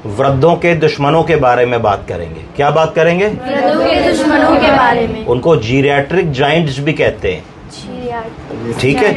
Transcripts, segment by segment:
वृद्धों के दुश्मनों के बारे में बात करेंगे। क्या बात करेंगे? वृद्धों के दुश्मनों के बारे में। उनको जीरियाट्रिक जाइंट्स भी कहते हैं। ठीक है,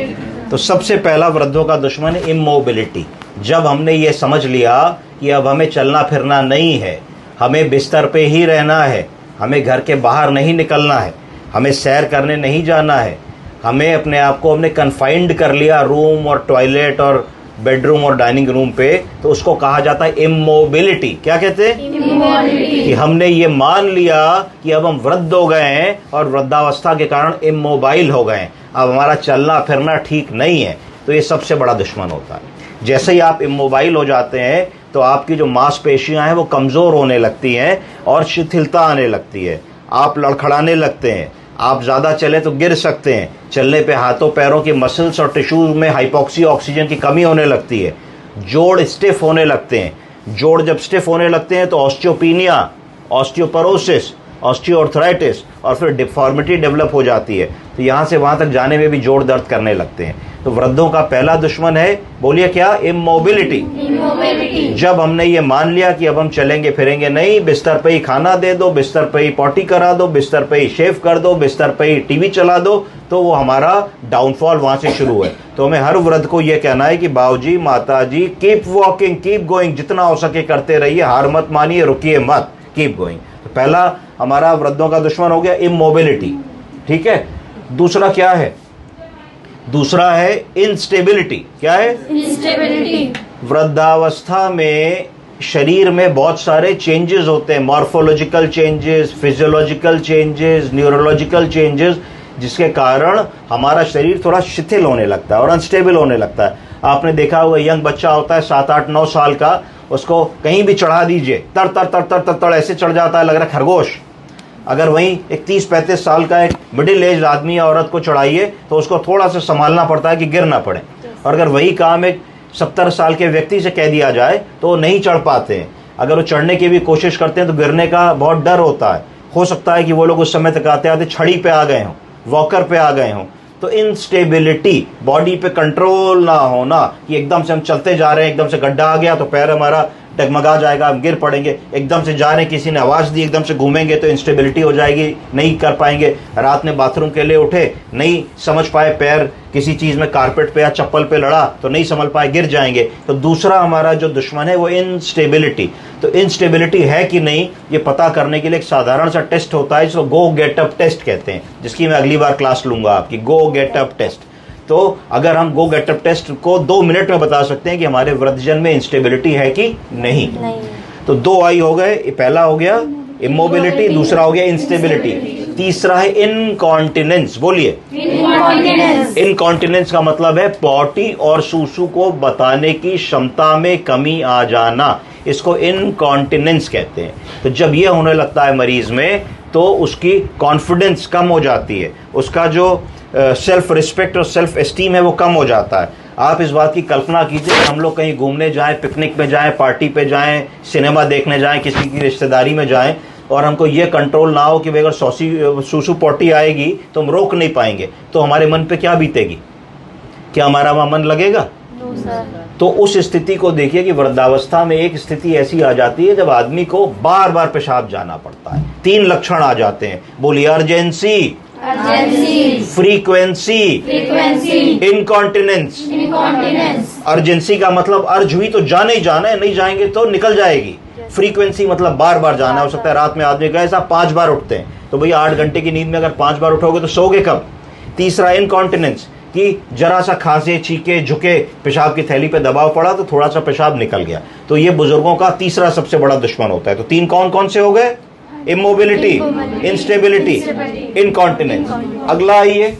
तो सबसे पहला वृद्धों का दुश्मन है इमोबिलिटी। जब हमने ये समझ लिया कि अब हमें चलना फिरना नहीं है, हमें बिस्तर पे ही रहना है, हमें घर के बाहर नहीं निकलना है, हमें सैर करने नहीं जाना है, हमें अपने आप को हमने कन्फाइंड कर लिया रूम और टॉयलेट और बेडरूम और डाइनिंग रूम पे, तो उसको कहा जाता है इमोबिलिटी। क्या कहते हैं? इमोबिलिटी। कि हमने ये मान लिया कि अब हम वृद्ध हो गए हैं और वृद्धावस्था के कारण इमोबाइल हो गए हैं, अब हमारा चलना फिरना ठीक नहीं है। तो ये सबसे बड़ा दुश्मन होता है। जैसे ही आप इमोबाइल हो जाते हैं तो आपकी जो मांसपेशियां हैं वो कमज़ोर होने लगती हैं और शिथिलता आने लगती है, आप लड़खड़ाने लगते हैं, आप ज़्यादा चले तो गिर सकते हैं, चलने पे हाथों पैरों की मसल्स और टिश्यूज में हाइपोक्सी ऑक्सीजन की कमी होने लगती है, जोड़ स्टिफ होने लगते हैं। जोड़ जब स्टिफ होने लगते हैं तो ऑस्टियोपीनिया, ऑस्टियोपोरोसिस, ऑस्टियोआर्थराइटिस और फिर डिफॉर्मिटी डेवलप हो जाती है। तो यहाँ से वहाँ तक जाने में भी जोड़ दर्द करने लगते हैं। तो वृद्धों का पहला दुश्मन है, बोलिए क्या? इमोबिलिटी। जब हमने ये मान लिया कि अब हम चलेंगे फिरेंगे नहीं, बिस्तर पे ही खाना दे दो, बिस्तर पे ही पॉटी करा दो, बिस्तर पे ही शेव कर दो, बिस्तर पे ही टीवी चला दो, तो वो हमारा डाउनफॉल वहाँ से शुरू है। तो हमें हर वृद्ध को ये कहना है कि बाबूजी, माताजी, कीप वॉकिंग, कीप गोइंग, जितना हो सके करते रहिए, हार मत मानिए, रुकिए मत, कीप गोइंग। तो पहला हमारा वृद्धों का दुश्मन हो गया इमोबिलिटी। ठीक है, दूसरा क्या है? दूसरा है इंस्टेबिलिटी। क्या है? इंस्टेबिलिटी। वृद्धावस्था में शरीर में बहुत सारे चेंजेस होते हैं, morphological changes, physiological changes, neurological changes, जिसके कारण हमारा शरीर थोड़ा शिथिल होने लगता है और अनस्टेबल होने लगता है। आपने देखा होगा, यंग बच्चा होता है 7, 8, 9 साल का, उसको कहीं भी चढ़ा दीजिए, तर तर तर तर तर तर ऐसे चढ़ जाता है, लग रहा है खरगोश। अगर वहीं एक 30-35 साल का एक मिडिल एज आदमी या औरत को चढ़ाइए तो उसको थोड़ा सा संभालना पड़ता है कि गिर ना पड़े। और अगर वही काम एक 70 साल के व्यक्ति से कह दिया जाए तो वो नहीं चढ़ पाते हैं। अगर वो चढ़ने की भी कोशिश करते हैं तो गिरने का बहुत डर होता है। हो सकता है कि वो लोग उस समय तक आते आते छड़ी पे आ गए हों, वॉकर पे आ गए हों। तो इंस्टेबिलिटी, बॉडी पे कंट्रोल ना होना, कि एकदम से हम चलते जा रहे हैं, एकदम से गड्ढा आ गया तो पैर हमारा डगमगा जाएगा, हम गिर पड़ेंगे, एकदम से जा रहे हैं, किसी ने आवाज़ दी, एकदम से घूमेंगे तो इंस्टेबिलिटी हो जाएगी, नहीं कर पाएंगे। रात में बाथरूम के लिए उठे, नहीं समझ पाए, पैर किसी चीज़ में कारपेट पे या चप्पल पे लड़ा तो नहीं समझ पाए, गिर जाएंगे। तो दूसरा हमारा जो दुश्मन है वो इंस्टेबिलिटी। तो इंस्टेबिलिटी है कि नहीं, ये पता करने के लिए एक साधारण सा टेस्ट होता है, जिसको गो गेट अप टेस्ट कहते हैं, जिसकी मैं अगली बार क्लास लूँगा आपकी, गो गेट अप टेस्ट। तो अगर हम गो गेट अप टेस्ट को 2 मिनट में बता सकते हैं कि हमारे वृद्धजन में इंस्टेबिलिटी है कि नहीं। तो 2 आई हो गए, पहला हो गया इमोबिलिटी, दूसरा हो गया इंस्टेबिलिटी, तीसरा है इनकॉन्टिनेंस। बोलिए इनकॉन्टिनेंस का मतलब है पॉटी और सूसू को बताने की क्षमता में कमी आ जाना, इसको इनकॉन्टिनेंस कहते हैं। तो जब ये होने लगता है मरीज में तो उसकी कॉन्फिडेंस कम हो जाती है, उसका जो सेल्फ रिस्पेक्ट और सेल्फ एस्टीम है वो कम हो जाता है। आप इस बात की कल्पना कीजिए, हम लोग कहीं घूमने जाएं, पिकनिक में जाएं, पार्टी पे जाएं, सिनेमा देखने जाएं, किसी की रिश्तेदारी में जाएं, और हमको ये कंट्रोल ना हो कि अगर सूसू पॉटी आएगी तो हम रोक नहीं पाएंगे, तो हमारे मन पे क्या बीतेगी? क्या हमारा वहाँ मन लगेगा? तो उस स्थिति को देखिए कि वृद्धावस्था में एक स्थिति ऐसी आ जाती है जब आदमी को बार बार पेशाब जाना पड़ता है। 3 लक्षण आ जाते हैं, बोलिए अर्जेंसी, फ्रीक्वेंसी, इनकॉन्टिनेंस। अर्जेंसी का मतलब अर्ज हुई तो जाना ही जाना है, नहीं जाएंगे तो निकल जाएगी। फ्रीक्वेंसी मतलब बार बार जाना, हो सकता है रात में आदमी कहे साहब 5 बार उठते हैं, तो भैया 8 घंटे की नींद में अगर 5 बार उठोगे तो सोगे कब? तीसरा इनकॉन्टिनेंस, कि जरा सा खांसे, छीके, झुके, पेशाब की थैली पे दबाव पड़ा तो थोड़ा सा पेशाब निकल गया। तो ये बुजुर्गों का तीसरा सबसे बड़ा दुश्मन होता है। तो 3 कौन कौन से हो गए? Immobility, instability, incontinence. अगला आइए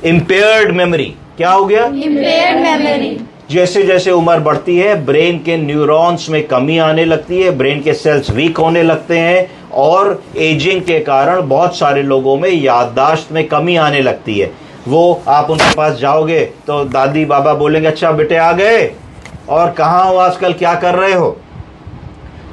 इम्पेयर्ड मेमोरी। क्या हो गया? Impaired memory. जैसे जैसे उम्र बढ़ती है ब्रेन के न्यूरॉन्स में कमी आने लगती है, ब्रेन के सेल्स वीक होने लगते हैं, और एजिंग के कारण बहुत सारे लोगों में याददाश्त में कमी आने लगती है। वो आप उनके पास जाओगे तो दादी बाबा बोलेंगे अच्छा बेटे आ गए, और कहाँ हो आजकल, क्या कर रहे हो?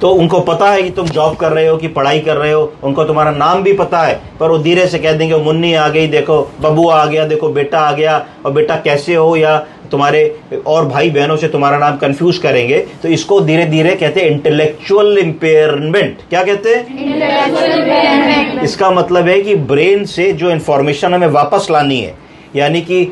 तो तो उनको पता है कि तुम जॉब कर रहे हो कि पढ़ाई कर रहे हो, उनको तुम्हारा नाम भी पता है, पर वो धीरे से कह देंगे मुन्नी आ गई, देखो बबू आ गया, देखो बेटा आ गया, और बेटा कैसे हो, या तुम्हारे और भाई बहनों से तुम्हारा नाम कंफ्यूज करेंगे। तो इसको धीरे धीरे कहते हैं इंटेलेक्चुअल इम्पेयरमेंट। क्या कहते हैं? इसका मतलब है कि ब्रेन से जो इंफॉर्मेशन हमें वापस लानी है, यानी कि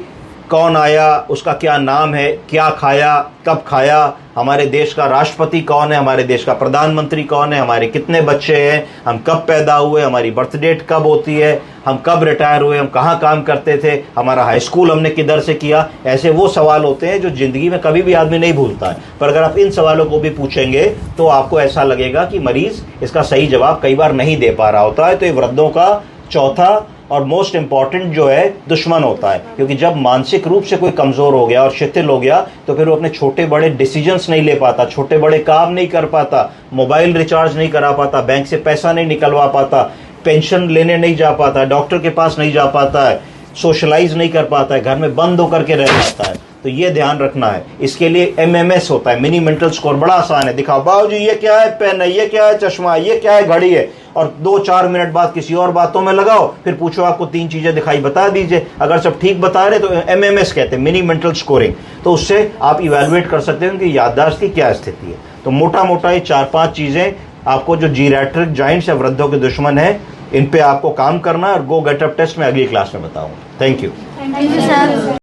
कौन आया, उसका क्या नाम है, क्या खाया, कब खाया, हमारे देश का राष्ट्रपति कौन है, हमारे देश का प्रधानमंत्री कौन है, हमारे कितने बच्चे हैं, हम कब पैदा हुए, हमारी बर्थ डेट कब होती है, हम कब रिटायर हुए, हम कहाँ काम करते थे, हमारा हाई स्कूल हमने किधर से किया। ऐसे वो सवाल होते हैं जो ज़िंदगी में कभी भी आदमी नहीं भूलता है, पर अगर आप इन सवालों को भी पूछेंगे तो आपको ऐसा लगेगा कि मरीज़ इसका सही जवाब कई बार नहीं दे पा रहा होता है। तो ये वृद्धों का चौथा और मोस्ट इंपॉर्टेंट जो है दुश्मन होता है, क्योंकि जब मानसिक रूप से कोई कमज़ोर हो गया और शिथिल हो गया तो फिर वो अपने छोटे बड़े डिसीजंस नहीं ले पाता, छोटे बड़े काम नहीं कर पाता, मोबाइल रिचार्ज नहीं करा पाता, बैंक से पैसा नहीं निकलवा पाता, पेंशन लेने नहीं जा पाता, डॉक्टर के पास नहीं जा पाता है, सोशलाइज नहीं कर पाता है, घर में बंद होकर के रह जाता है। तो ये ध्यान रखना है। इसके लिए MMS होता है, मिनी मेंटल स्कोर, बड़ा आसान है। दिखाओ बाबू जी ये क्या है, पेन है, ये क्या है, चश्मा है, ये क्या है, घड़ी है, और 2-4 मिनट बाद किसी और बातों में लगाओ, फिर पूछो आपको 3 चीजें दिखाई, बता दीजिए। अगर सब ठीक बता रहे तो MMS कहते हैं, मिनी मेंटल स्कोरिंग। तो उससे आप इवेलुएट कर सकते हैं कि याददाश्त की क्या स्थिति है। तो मोटा मोटा ये 4-5 चीजें आपको जो जीरैट्रिक जाइंट्स या वृद्धों के दुश्मन है, इन पे आपको काम करना है, और गो गेट अप टेस्ट में अगली क्लास में बताऊंगा। Thank you. Thank you sir.